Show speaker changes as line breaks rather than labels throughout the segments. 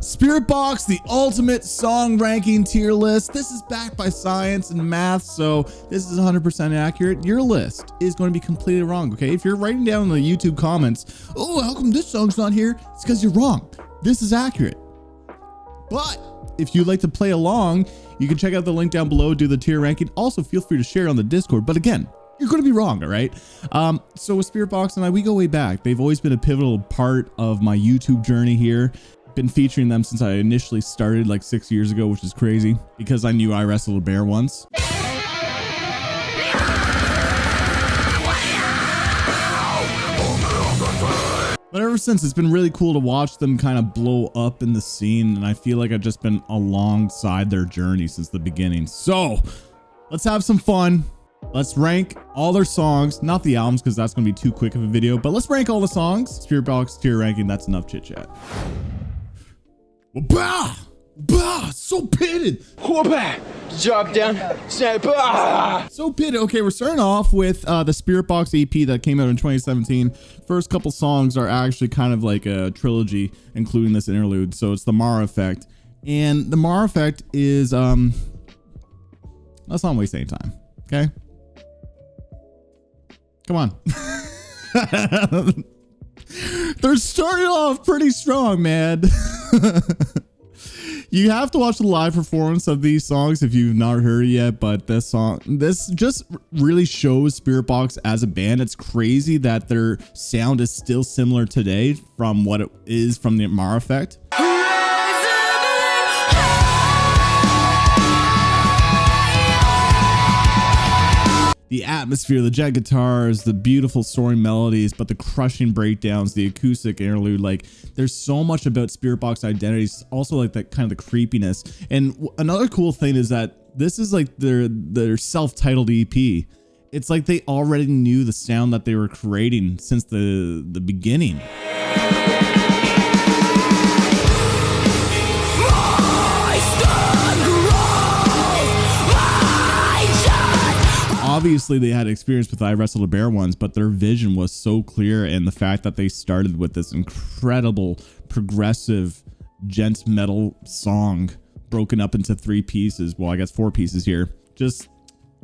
Spiritbox, the ultimate song ranking tier list. This is backed by science and math, so this is 100% accurate. Your list is going to be completely wrong, okay? If you're writing down in the YouTube comments, oh, how come this song's not here? It's because you're wrong. This is accurate. But if you'd like to play along, you can check out the link down below, do the tier ranking. Also, feel free to share on the Discord. But again, you're going to be wrong, all right? So with Spiritbox and I, we go way back. They've always been a pivotal part of my YouTube journey here. Been featuring them since I initially started like 6 years ago, which is crazy because I knew I wrestled a bear once. But ever since, it's been really cool to watch them kind of blow up in the scene, and I feel like I've just been alongside their journey since the beginning. So let's have some fun. Let's rank all their songs, not the albums because that's going to be too quick of a video, but let's rank all the songs. Spiritbox tier ranking, that's enough chit chat. Bah! Bah! So pitted!
Drop down, snap, bah!
So pitted. Okay, we're starting off with the Spiritbox EP that came out in 2017. First couple songs are actually kind of like a trilogy, including this interlude. So it's the Mara Effect. And the Mara Effect is, let's not waste any time, okay? Come on. They're starting off pretty strong, man. You have to watch the live performance of these songs if you've not heard it yet, but this just really shows Spiritbox as a band. It's crazy that their sound is still similar today from what it is from the Mara Effect. The atmosphere, the jet guitars, the beautiful soaring melodies, but the crushing breakdowns, the acoustic interlude, like there's so much about Spiritbox identities, also like that kind of the creepiness. And another cool thing is that this is like their self-titled EP. It's like they already knew the sound that they were creating since the beginning. Obviously they had experience with I Wrestled a Bear ones, but their vision was so clear, and the fact that they started with this incredible progressive gent metal song broken up into 3 pieces, well I guess 4 pieces here, just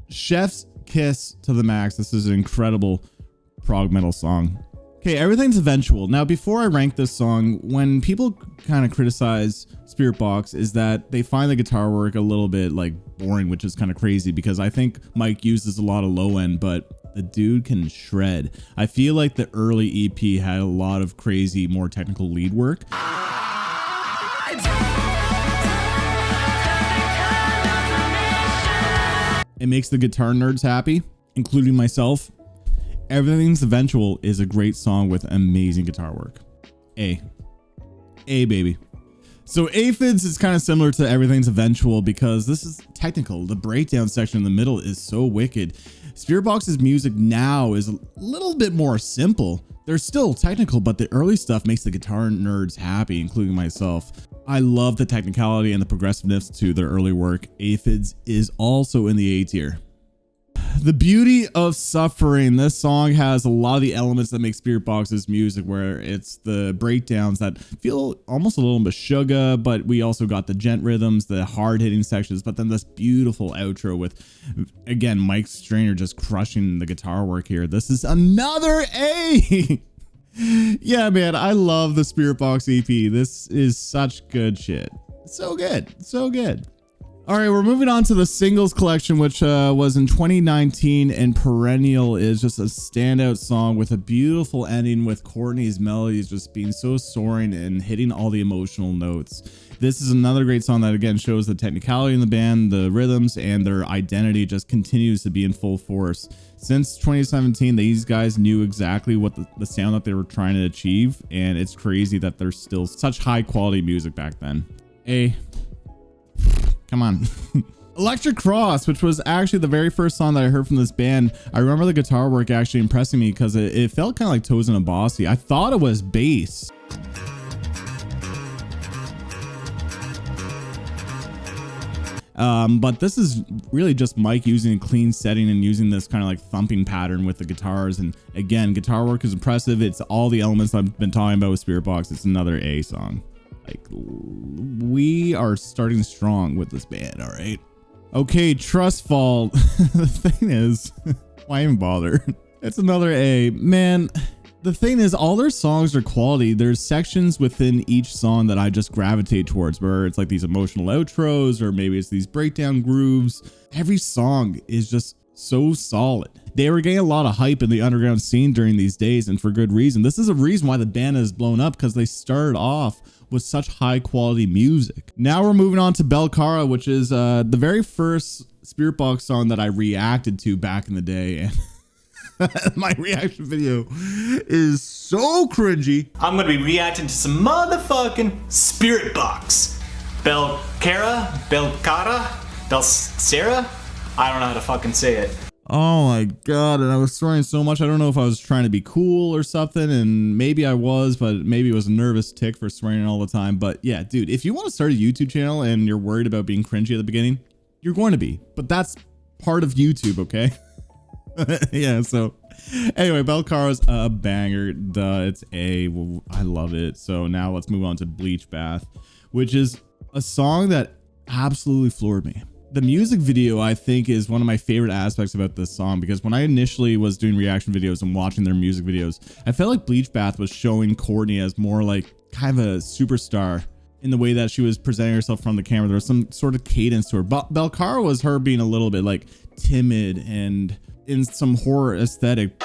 chef's kiss to the max. This is an incredible prog metal song. Okay, Everything's Eventual. Now, before I rank this song, when people kind of criticize Spiritbox is that they find the guitar work a little bit like boring, which is kind of crazy because I think Mike uses a lot of low end, but the dude can shred. I feel like the early EP had a lot of crazy, more technical lead work. It makes the guitar nerds happy, including myself. Everything's Eventual is a great song with amazing guitar work. A baby. So Aphids is kind of similar to Everything's Eventual because this is technical. The breakdown section in the middle is so wicked. Spiritbox's music now is a little bit more simple. They're still technical, but the early stuff makes the guitar nerds happy, including myself. I love the technicality and the progressiveness to their early work. Aphids is also in the A tier. The Beauty of Suffering. This song has a lot of the elements that make Spiritbox's music, where it's the breakdowns that feel almost a little bit sugar, but we also got the gent rhythms, the hard hitting sections, but then this beautiful outro with, again, Mike Strainer just crushing the guitar work here. This is another A. Yeah, man, I love the Spiritbox EP. This is such good shit. So good. So good. All right, we're moving on to the singles collection, which was in 2019, and Perennial is just a standout song with a beautiful ending with Courtney's melodies just being so soaring and hitting all the emotional notes. This is another great song that again shows the technicality in the band, the rhythms, and their identity just continues to be in full force. Since 2017, these guys knew exactly what the sound that they were trying to achieve, and it's crazy that there's still such high quality music back then. Come on. Electric Cross, which was actually the very first song that I heard from this band. I remember the guitar work actually impressing me because it felt kind of like Toes and a Bossy. I thought it was bass. But this is really just Mike using a clean setting and using this kind of like thumping pattern with the guitars. And again, guitar work is impressive. It's all the elements I've been talking about with Spiritbox. It's another A song. Like, we are starting strong with this band. All right. Okay, Trust Fall. The thing is, why even bother? It's another A. Man, the thing is, all their songs are quality. There's sections within each song that I just gravitate towards, where it's like these emotional outros, or maybe it's these breakdown grooves. Every song is just so solid. They were getting a lot of hype in the underground scene during these days, and for good reason. This is a reason why the band has blown up, because they started off with such high quality music. Now we're moving on to Belcara, which is the very first Spiritbox song that I reacted to back in the day. And my reaction video is so cringy.
I'm gonna be reacting to some motherfucking Spiritbox. Belcara? Belcera? I don't know how to fucking say it.
Oh my god, and I was swearing so much. I don't know if I was trying to be cool or something, and maybe I was, but maybe it was a nervous tick for swearing all the time. But yeah, dude, if you want to start a YouTube channel and you're worried about being cringy at the beginning, you're going to be, but that's part of YouTube, okay? Yeah, so anyway, Belcara's a banger. It's A. I love it. So now let's move on to Bleach Bath, which is a song that absolutely floored me. The music video, I think, is one of my favorite aspects about this song, because when I initially was doing reaction videos and watching their music videos, I felt like Bleach Bath was showing Courtney as more like kind of a superstar in the way that she was presenting herself from the camera. There was some sort of cadence to her. But Belcara was her being a little bit like timid and in some horror aesthetic.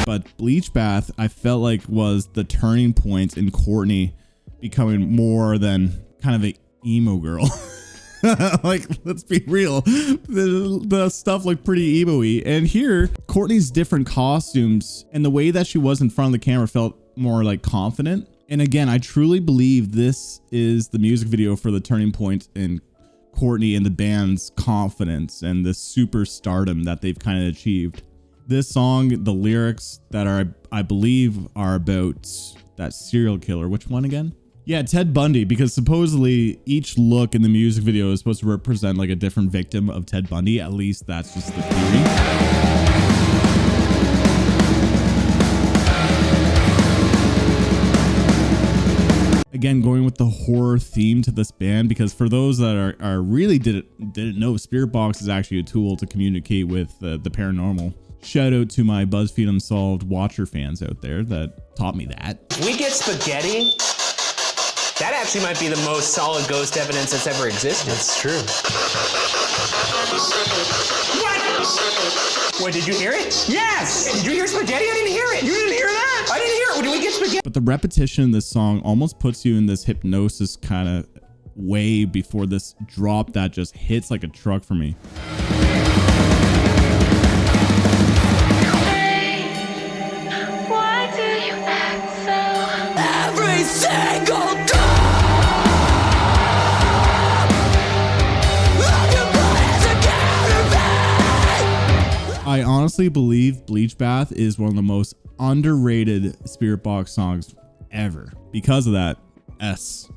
But Bleach Bath, I felt like, was the turning point in Courtney becoming more than kind of a emo girl. Like, let's be real, the stuff looked pretty emo-y. And here, Courtney's different costumes and the way that she was in front of the camera felt more like confident. And again, I truly believe this is the music video for the turning point in Courtney and the band's confidence and the superstardom that they've kind of achieved. This song, the lyrics that are, I believe, are about that serial killer. Which one again? Yeah, Ted Bundy, because supposedly each look in the music video is supposed to represent like a different victim of Ted Bundy. At least that's just the theory. Again, going with the horror theme to this band, because for those that are really didn't know, Spiritbox is actually a tool to communicate with the paranormal. Shout out to my BuzzFeed Unsolved Watcher fans out there that taught me that.
We get spaghetti. That actually might be the most solid ghost evidence that's ever existed. That's true. What, did you hear it? Yes! Did you hear spaghetti? I didn't hear it. You didn't hear that? I didn't hear it. Did we get spaghetti?
But the repetition in this song almost puts you in this hypnosis kind of way before this drop that just hits like a truck for me.
Why do you act so? Every single time
I honestly believe Bleach Bath is one of the most underrated Spiritbox songs ever. Because of that, S.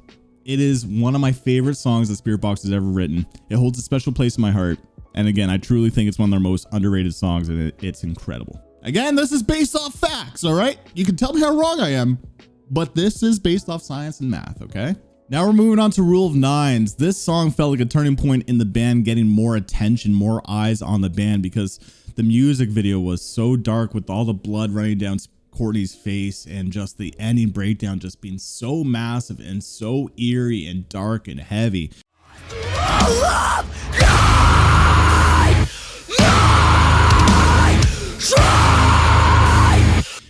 It is one of my favorite songs that Spiritbox has ever written. It holds a special place in my heart. And again, I truly think it's one of their most underrated songs, and it's incredible. Again, this is based off facts, all right? You can tell me how wrong I am, but this is based off science and math, okay? Now we're moving on to Rule of Nines. This song felt like a turning point in the band getting more attention, more eyes on the band, because the music video was so dark with all the blood running down Courtney's face and just the ending breakdown just being so massive and so eerie and dark and heavy.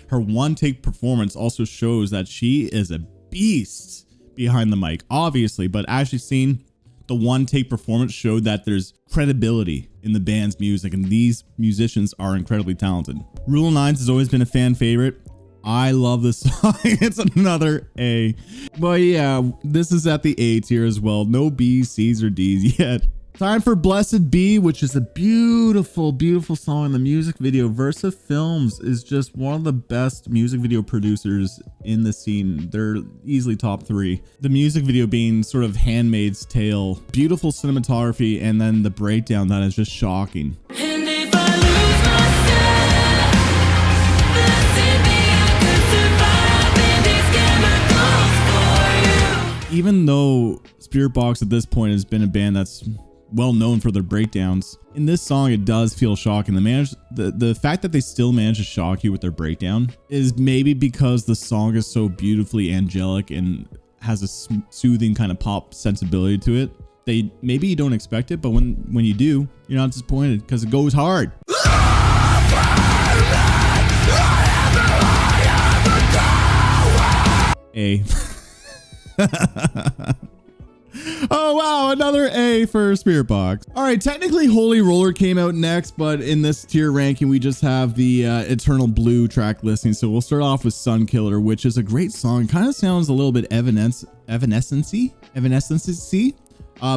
Her one-take performance also shows that she is a beast behind the mic, obviously, but actually seeing the one-take performance showed that there's credibility in the band's music, and these musicians are incredibly talented. Rule of Nines has always been a fan favorite. I love this song. It's another A. But yeah, this is at the A tier as well. No B's, C's, or D's yet. Time for Blessed Be, which is a beautiful, beautiful song. The music video, Versa Films, is just one of the best music video producers in the scene. They're easily top 3. The music video being sort of Handmaid's Tale, beautiful cinematography, and then the breakdown that is just shocking.
And if I lose myself, blessed be, I could
even though Spiritbox at this point has been a band that's well known for their breakdowns, in this song it does feel shocking. The fact that they still manage to shock you with their breakdown is maybe because the song is so beautifully angelic and has a soothing kind of pop sensibility to it. Maybe you don't expect it, but when you do, you're not disappointed because it goes hard. A. Oh wow, another A for Spiritbox. All right, technically Holy Roller came out next, but in this tier ranking we just have the Eternal Blue track listing. So we'll start off with Sun Killer, which is a great song. Kind of sounds a little bit evanescence-y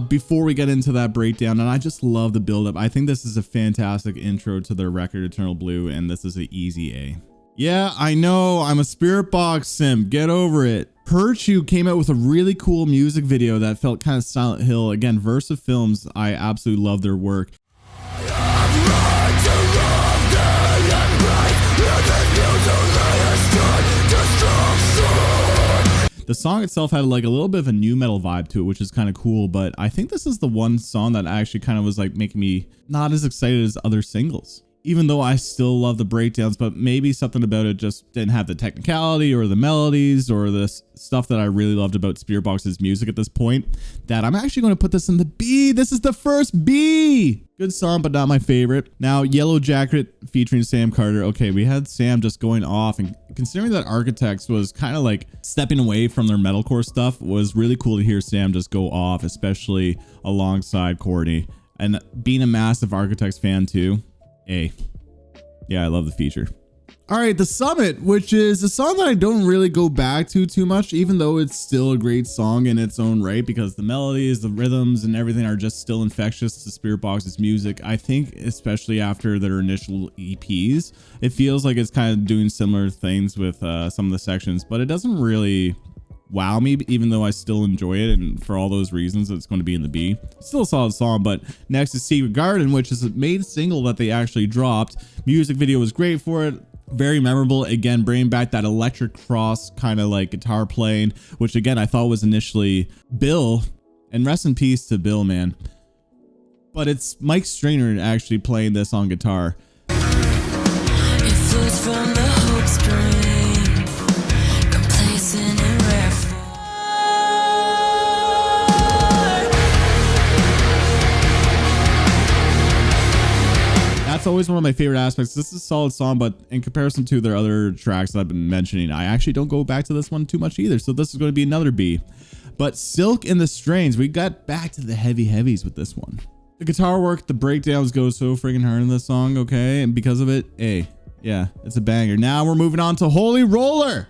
before we get into that breakdown, and I just love the build up. I think this is a fantastic intro to their record Eternal Blue, and this is an easy A. Yeah, I know, I'm a Spiritbox simp, get over it. Perchu came out with a really cool music video that felt kind of Silent Hill. Again, Versa Films, I absolutely love their work. The song itself had like a little bit of a new metal vibe to it, which is kind of cool, but I think this is the one song that actually kind of was like making me not as excited as other singles. Even though I still love the breakdowns, but maybe something about it just didn't have the technicality or the melodies or the stuff that I really loved about Spiritbox's music at this point, that I'm actually going to put this in the B. This is the first B. Good song, but not my favorite. Now, Yellow Jacket featuring Sam Carter. Okay, we had Sam just going off, and considering that Architects was kind of like stepping away from their metalcore stuff, was really cool to hear Sam just go off, especially alongside Courtney. And being a massive Architects fan too. A. Yeah, I love the feature. All right, The Summit, which is a song that I don't really go back to too much, even though it's still a great song in its own right, because the melodies, the rhythms, and everything are just still infectious to Spiritbox's music. I think, especially after their initial EPs, it feels like it's kind of doing similar things with some of the sections, but it doesn't really wow me, even though I still enjoy it, and for all those reasons it's going to be in the B. Still a solid song. But next is Secret Garden, which is a main single that they actually dropped. Music video was great for it, very memorable. Again, bringing back that electric cross kind of like guitar playing, which again I thought was initially Bill, and rest in peace to Bill, man, but it's Mike Strainer actually playing this on guitar.
It flows from the hope spring, complacent and rare.
That's always one of my favorite aspects. This is a solid song, but in comparison to their other tracks that I've been mentioning, I actually don't go back to this one too much either. So this is going to be another B. But Silk and the Strains, we got back to the heavies with this one. The guitar work, the breakdowns go so freaking hard in this song, okay? And because of it, A. Yeah, it's a banger. Now we're moving on to Holy Roller.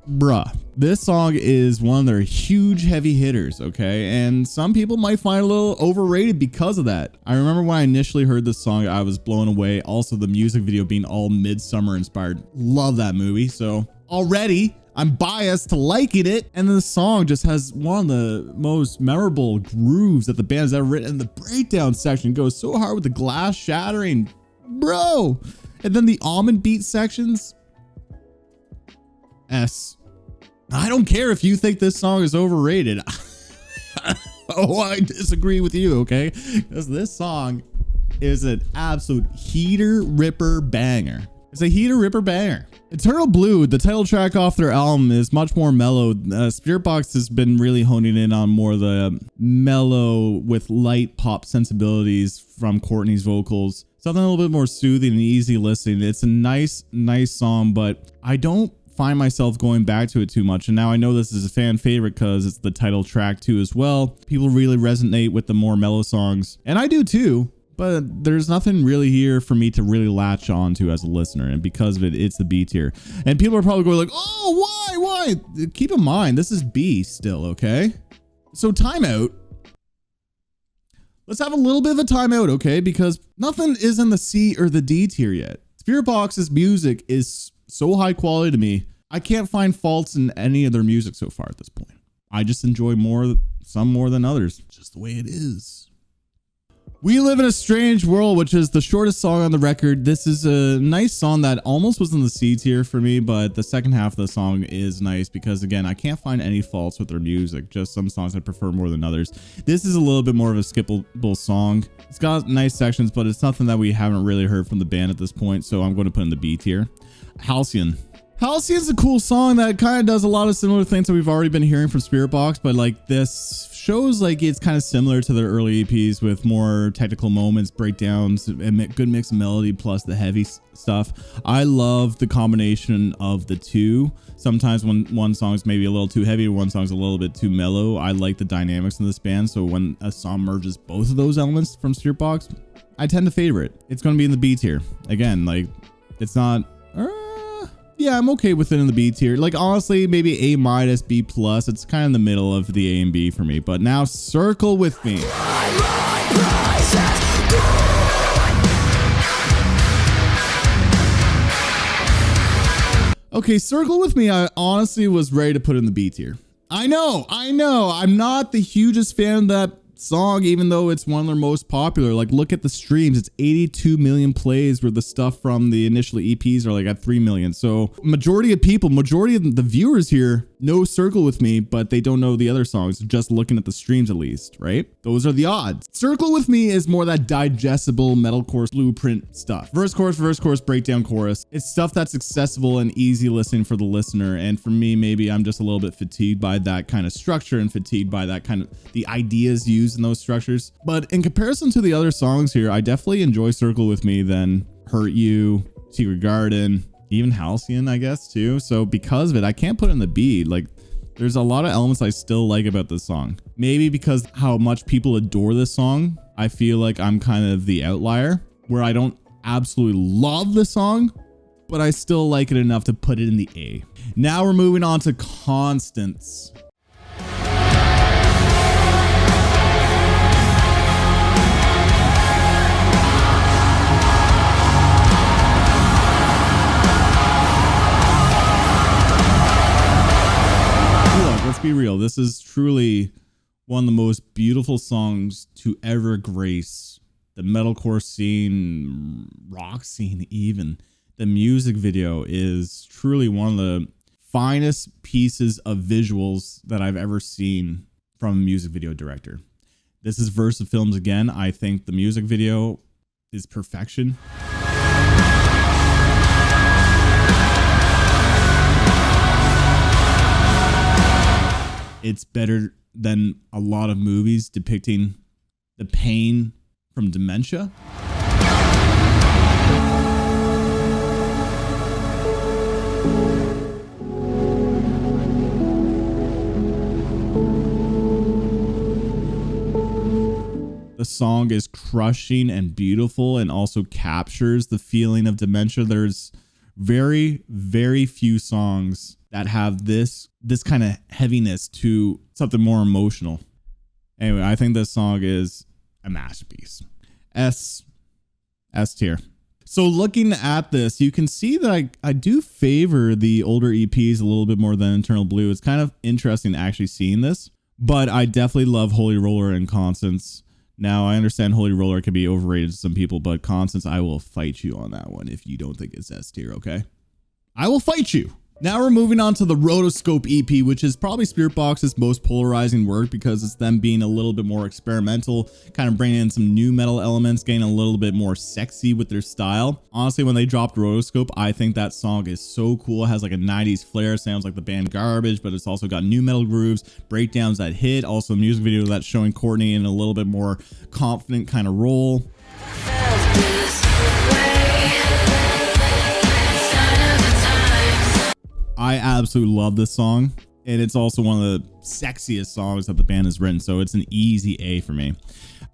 Bruh, this song is one of their huge heavy hitters, okay? And some people might find it a little overrated because of that. I remember when I initially heard this song, I was blown away. Also, the music video being all Midsummer inspired. Love that movie. So already I'm biased to liking it. And then the song just has one of the most memorable grooves that the band has ever written. And the breakdown section goes so hard with the glass shattering, bro. And then the almond beat sections, S. I don't care if you think this song is overrated. Oh, I disagree with you, okay? Because this song is an absolute heater ripper banger. It's a heater ripper banger. Eternal Blue, the title track off their album, is much more mellow. Spiritbox has been really honing in on more of the mellow with light pop sensibilities from Courtney's vocals. Something a little bit more soothing and easy listening. It's a nice song, but I don't find myself going back to it too much. And now I know this is a fan favorite because it's the title track too as well. People really resonate with the more mellow songs, and I do too, but there's nothing really here for me to really latch on to as a listener, and because of it, it's the B tier. And people are probably going like, oh, why? Keep in mind, this is B still, okay? So timeout. Let's have a little bit of a timeout, okay? Because nothing is in the C or the D tier yet. Spiritbox's music is so high quality to me, I can't find faults in any of their music so far at this point. I just enjoy some more than others, just the way it is. We Live in a Strange World, which is the shortest song on the record. This is a nice song that almost was in the C tier for me, but the second half of the song is nice because, again, I can't find any faults with their music. Just some songs I prefer more than others. This is a little bit more of a skippable song. It's got nice sections, but it's nothing that we haven't really heard from the band at this point, so I'm going to put in the B tier. Halcyon. Halcyon's a cool song that kind of does a lot of similar things that we've already been hearing from Spiritbox, but like this shows like it's kind of similar to their early EPs with more technical moments, breakdowns, and good mix of melody plus the heavy stuff. I love the combination of the two. Sometimes when one song's maybe a little too heavy or one song's a little bit too mellow, I like the dynamics in this band. So when a song merges both of those elements from Spiritbox, I tend to favor it. It's going to be in the B tier. Again, like it's not... yeah, I'm okay with it in the B tier. Like honestly, maybe A minus, B plus. It's kind of in the middle of the A and B for me. But now Circle With Me. Okay, Circle With Me, I honestly was ready to put in the B tier. I know. I'm not the hugest fan of that song, even though it's one of their most popular. Like look at the streams, it's 82 million plays, where the stuff from the initial EPs are like at 3 million. So majority of the viewers here know Circle With Me, but they don't know the other songs, just looking at the streams at least, right? Those are the odds. Circle With Me is more that digestible metalcore blueprint stuff. Verse, chorus, breakdown, chorus. It's stuff that's accessible and easy listening for the listener. And for me, maybe I'm just a little bit fatigued by that kind of structure and fatigued by that kind of the ideas used in those structures. But in comparison to the other songs here, I definitely enjoy Circle With Me than Hurt You, Secret Garden, even Halcyon, I guess, too. So because of it, I can't put it in the B. Like there's a lot of elements I still like about this song. Maybe because how much people adore this song, I feel like I'm kind of the outlier where I don't absolutely love the song, but I still like it enough to put it in the A. Now we're moving on to Constance. Let's be real. This is truly one of the most beautiful songs to ever grace the metalcore scene, rock scene even. The music video is truly one of the finest pieces of visuals that I've ever seen from a music video director. This is Versa Films again. I think the music video is perfection. It's better than a lot of movies depicting the pain from dementia. The song is crushing and beautiful and also captures the feeling of dementia. There's very, very few songs that have this kind of heaviness to something more emotional. Anyway, I think this song is a masterpiece. S tier. So looking at this, you can see that I do favor the older EPs a little bit more than Eternal Blue. It's kind of interesting actually seeing this, but I definitely love Holy Roller and Constance. Now, I understand Holy Roller can be overrated to some people, but Constance, I will fight you on that one if you don't think it's S tier, okay? I will fight you. Now we're moving on to the Rotoscope EP, which is probably Spiritbox's most polarizing work because it's them being a little bit more experimental, kind of bringing in some new metal elements, getting a little bit more sexy with their style. Honestly, when they dropped Rotoscope, I think that song is so cool. It has like a 90s flair, sounds like the band Garbage, but it's also got new metal grooves, breakdowns that hit, also a music video that's showing Courtney in a little bit more confident kind of role. I absolutely love this song, and it's also one of the sexiest songs that the band has written, so it's an easy A for me.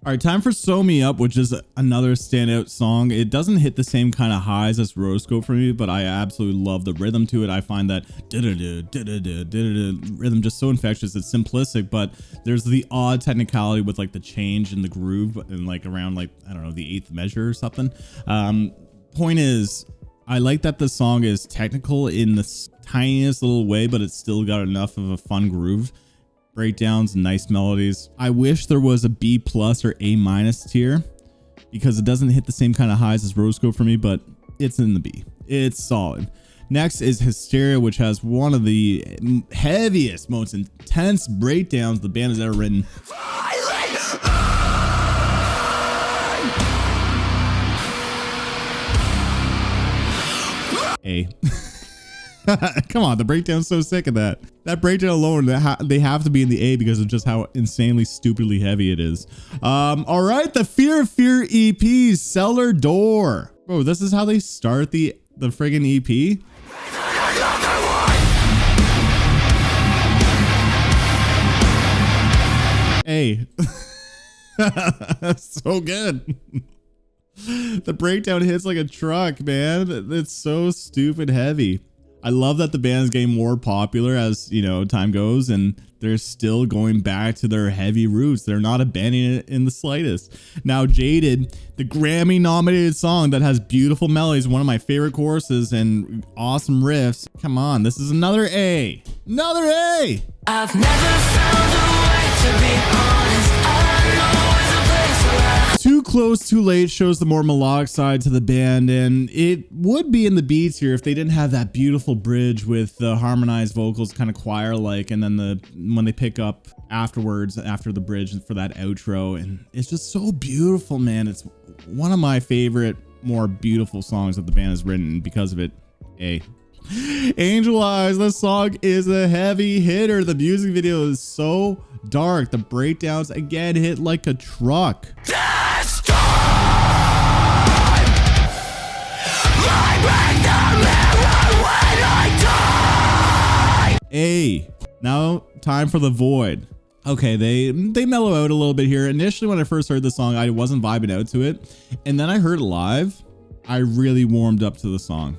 All right, time for Sew Me Up, which is another standout song. It doesn't hit the same kind of highs as Rotoscope for me, but I absolutely love the rhythm to it. I find that rhythm just so infectious. It's simplistic, but there's the odd technicality with like the change in the groove and like around like, I don't know, the eighth measure or something. Point is, I like that the song is technical in the tiniest little way, but it's still got enough of a fun groove, breakdowns, and nice melodies. I wish there was a B plus or A minus tier because it doesn't hit the same kind of highs as Rotoscope for me, but it's in the B. It's solid. Next is Hysteria, which has one of the heaviest, most intense breakdowns the band has ever written. A. Come on, the breakdown's so sick of that. That breakdown alone, they have to be in the A because of just how insanely stupidly heavy it is. All right, the Fear of Fear EP, Cellar Door. Bro, this is how they start the friggin' EP. A. That's so good. The breakdown hits like a truck, man. It's so stupid heavy. I love that the band's getting more popular as, you know, time goes, and they're still going back to their heavy roots. They're not abandoning it in the slightest. Now, Jaded, the Grammy nominated song that has beautiful melodies, one of my favorite choruses and awesome riffs. Come on, this is another A. Another A.
I've never found a way to be honest. I know it's a place where
Too Close, Too Late shows the more melodic side to the band, and it would be in the beats here if they didn't have that beautiful bridge with the harmonized vocals, kind of choir-like, and then when they pick up afterwards, after the bridge for that outro, and it's just so beautiful, man. It's one of my favorite, more beautiful songs that the band has written, and because of it, A. Angel Eyes, this song is a heavy hitter. The music video is so dark. The breakdowns again hit like a truck. A. Now time for The Void. Okay, they mellow out a little bit here. Initially, when I first heard the song, I wasn't vibing out to it, and then I heard it live. I really warmed up to the song.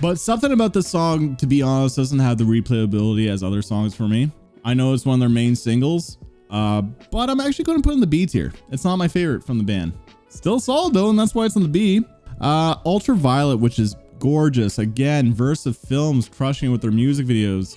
But something about this song, to be honest, doesn't have the replayability as other songs for me. I know it's one of their main singles, but I'm actually going to put in the B tier. It's not my favorite from the band. Still solid though, and that's why it's on the B. Ultraviolet, which is gorgeous. Again, Versa Films crushing it with their music videos.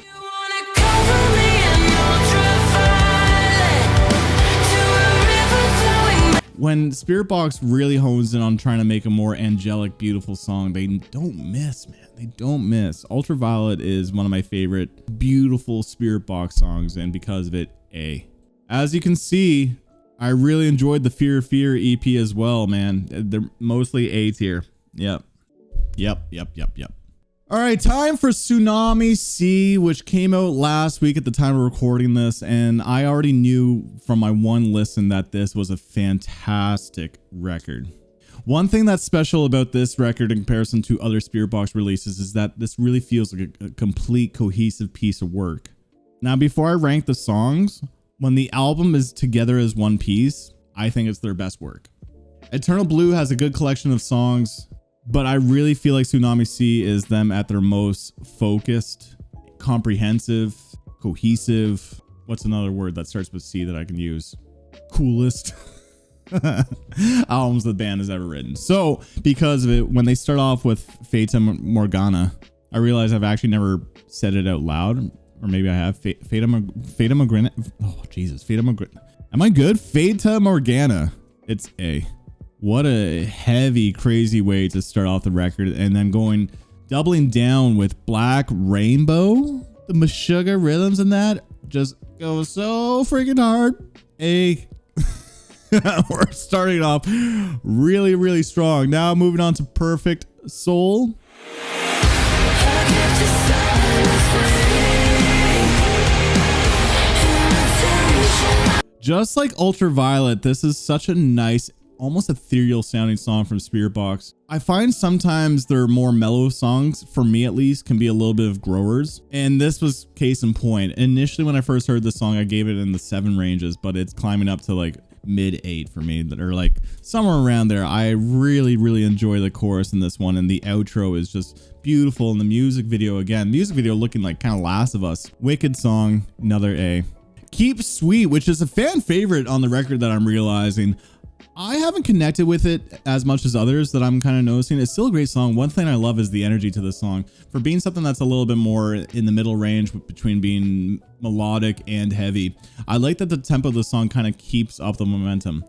When Spiritbox really hones in on trying to make a more angelic, beautiful song, they don't miss, man. They don't miss. Ultraviolet is one of my favorite beautiful Spiritbox songs, and because of it, A. As you can see, I really enjoyed the Fear of Fear EP as well, man. They're mostly A tier. Yep. All right, time for Tsunami Sea, which came out last week at the time of recording this, and I already knew from my one listen that this was a fantastic record. One thing that's special about this record in comparison to other Spiritbox releases is that this really feels like a complete, cohesive piece of work. Now, before I rank the songs, when the album is together as one piece, I think it's their best work. Eternal Blue has a good collection of songs, but I really feel like Tsunami Sea is them at their most focused, comprehensive, cohesive. What's another word that starts with C that I can use? Coolest albums the band has ever written. So because of it, when they start off with Fata Morgana, I realize I've actually never said it out loud, or maybe I have. Fata Morgana. Oh Jesus, Fata Morgana. Am I good? Fata Morgana. It's A. What a heavy, crazy way to start off the record, and then doubling down with Black Rainbow. The Meshuggah rhythms in that just go so freaking hard. A. We're starting off really, really strong. Now moving on to Perfect Soul. Just like Ultraviolet, this is such a nice, almost ethereal sounding song from Spiritbox. I find sometimes their more mellow songs, for me at least, can be a little bit of growers, and this was case in point. Initially when I first heard this song, I gave it in the 7 ranges, but it's climbing up to like mid 8 for me, that are like somewhere around there. I really, really enjoy the chorus in this one, and the outro is just beautiful, and the music video, again, music video looking like kind of Last of Us. Wicked song, another A. Keep Sweet, which is a fan favorite on the record that I'm realizing. I haven't connected with it as much as others that I'm kind of noticing. It's still a great song. One thing I love is the energy to this song. For being something that's a little bit more in the middle range between being melodic and heavy, I like that the tempo of the song kind of keeps up the momentum.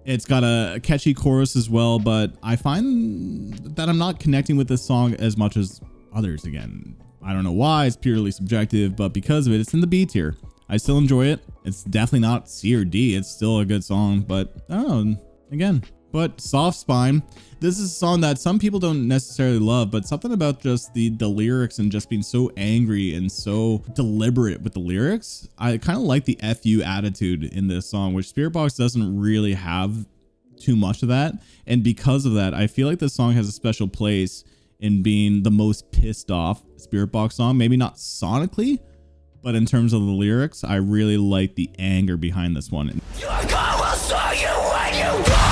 It's got a catchy chorus as well, but I find that I'm not connecting with this song as much as others again. I don't know why, it's purely subjective, but because of it, it's in the B tier. I still enjoy it. It's definitely not C or D. It's still a good song, but I don't know, again. But Soft Spine, this is a song that some people don't necessarily love, but something about just the lyrics and just being so angry and so deliberate with the lyrics. I kind of like the FU attitude in this song, which Spiritbox doesn't really have too much of that. And because of that, I feel like this song has a special place in being the most pissed off Spiritbox song. Maybe not sonically, but in terms of the lyrics, I really like the anger behind this one.
Your God will show you when you die.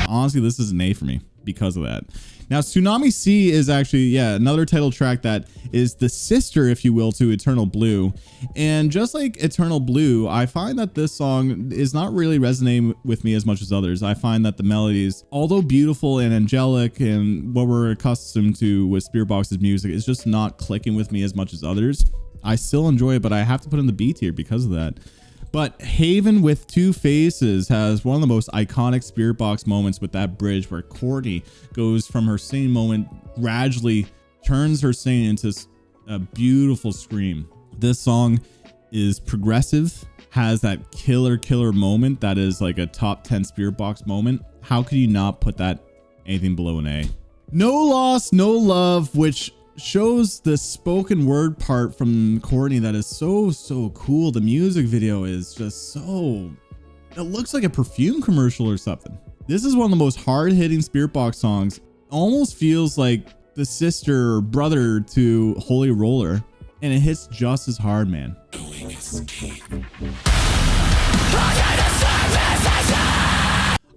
Honestly, this is an A for me because of that. Now, Tsunami Sea is actually, another title track that is the sister, if you will, to Eternal Blue. And just like Eternal Blue, I find that this song is not really resonating with me as much as others. I find that the melodies, although beautiful and angelic and what we're accustomed to with Spiritbox's music, is just not clicking with me as much as others. I still enjoy it, but I have to put in the B tier because of that. But Haven with Two Faces has one of the most iconic Spiritbox moments with that bridge where Courtney goes from her singing moment, gradually turns her singing into a beautiful scream. This song is progressive, has that killer moment that is like a top 10 Spiritbox moment. How could you not put that anything below an A? No Loss, No Love, which shows the spoken word part from Courtney that is so cool. The music video is just it looks like a perfume commercial or something. This is one of the most hard-hitting Spiritbox songs. Almost feels like the sister or brother to Holy Roller, and it hits just as hard, man.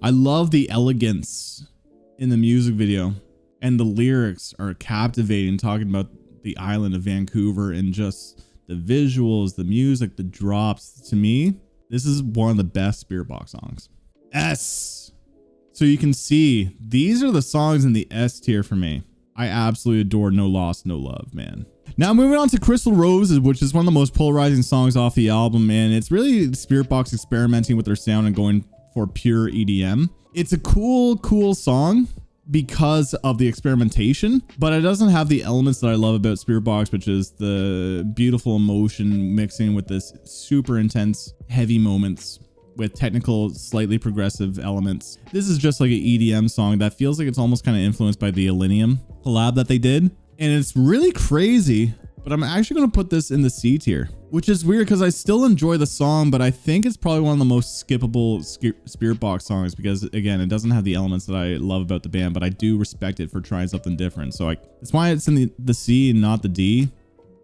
I love the elegance in the music video. And the lyrics are captivating, talking about the island of Vancouver and just the visuals, the music, the drops. To me, this is one of the best Spiritbox songs. S. So you can see these are the songs in the S tier for me. I absolutely adore No Loss, No Love, man. Now moving on to Crystal Roses, which is one of the most polarizing songs off the album, and it's really Spiritbox experimenting with their sound and going for pure EDM. It's a cool song because of the experimentation, but it doesn't have the elements that I love about Spiritbox, which is the beautiful emotion mixing with this super intense heavy moments with technical, slightly progressive elements. This is just like an EDM song that feels like it's almost kind of influenced by the Illenium collab that they did. And it's really crazy, but I'm actually going to put this in the C tier, which is weird because I still enjoy the song, but I think it's probably one of the most skippable Spiritbox songs because, again, it doesn't have the elements that I love about the band, but I do respect it for trying something different. So that's why it's in the C and not the D.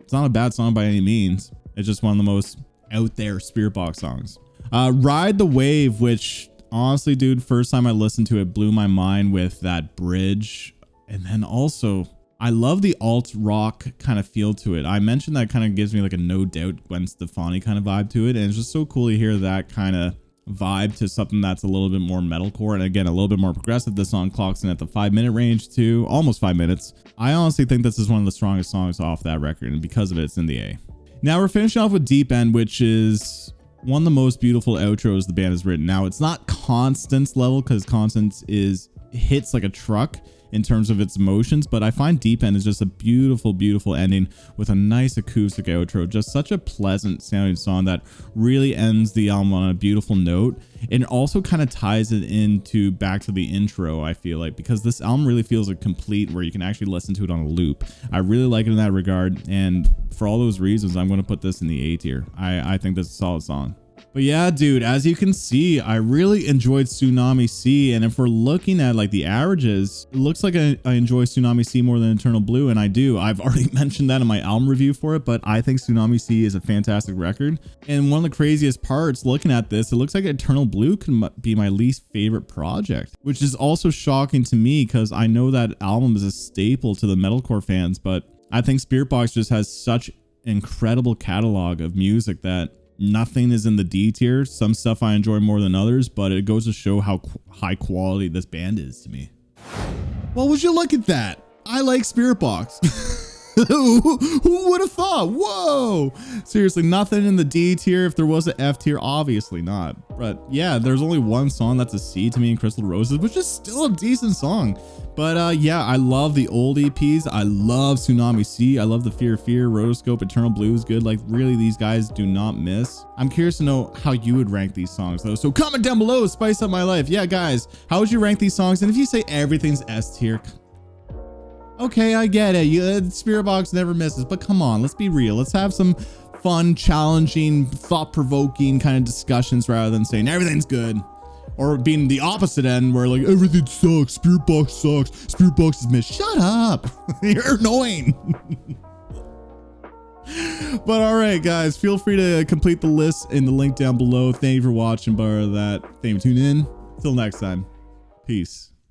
It's not a bad song by any means. It's just one of the most out there Spiritbox songs. Ride the Wave, which honestly, dude, first time I listened to it blew my mind with that bridge. And then also, I love the alt rock kind of feel to it. I mentioned that kind of gives me like a No Doubt Gwen Stefani kind of vibe to it. And it's just so cool to hear that kind of vibe to something that's a little bit more metalcore. And again, a little bit more progressive. This song clocks in at the 5-minute range too, almost 5 minutes. I honestly think this is one of the strongest songs off that record. And because of it, it's in the A. Now we're finishing off with Deep End, which is one of the most beautiful outros the band has written. Now it's not Constance level because Constance hits like a truck in terms of its emotions, but I find Deep End is just a beautiful ending with a nice acoustic outro. Just such a pleasant sounding song that really ends the album on a beautiful note. And also kind of ties it into back to the intro, I feel like, because this album really feels like complete where you can actually listen to it on a loop. I really like it in that regard, and for all those reasons, I'm going to put this in the A tier. I think this is a solid song. But yeah, dude, as you can see, I really enjoyed Tsunami Sea. And if we're looking at like the averages, it looks like I enjoy Tsunami Sea more than Eternal Blue. And I do. I've already mentioned that in my album review for it, but I think Tsunami Sea is a fantastic record. And one of the craziest parts looking at this, it looks like Eternal Blue can be my least favorite project, which is also shocking to me because I know that album is a staple to the metalcore fans, but I think Spiritbox just has such incredible catalog of music that nothing is in the D tier. Some stuff I enjoy more than others, but it goes to show how high quality this band is to me. Well, would you look at that? I like Spiritbox. Who would have thought? Whoa, seriously, nothing in the D tier. If there was an F tier, obviously not. But yeah, there's only one song that's a C to me in Crystal Roses, which is still a decent song. But yeah, I love the old EPs. I love Tsunami Sea. I love the Fear, Rotoscope, Eternal Blue is good. Like really, these guys do not miss. I'm curious to know how you would rank these songs though. So comment down below, spice up my life. Yeah, guys, how would you rank these songs? And if you say everything's S tier, okay, I get it. Spiritbox never misses, but come on, let's be real. Let's have some fun, challenging, thought-provoking kind of discussions rather than saying everything's good. Or being the opposite end where like everything sucks, Spiritbox sucks, Spiritbox is missed. Shut up. You're annoying. But all right, guys, feel free to complete the list in the link down below. Thank you for watching. Bar that. Thank you for tuning in. Till next time. Peace.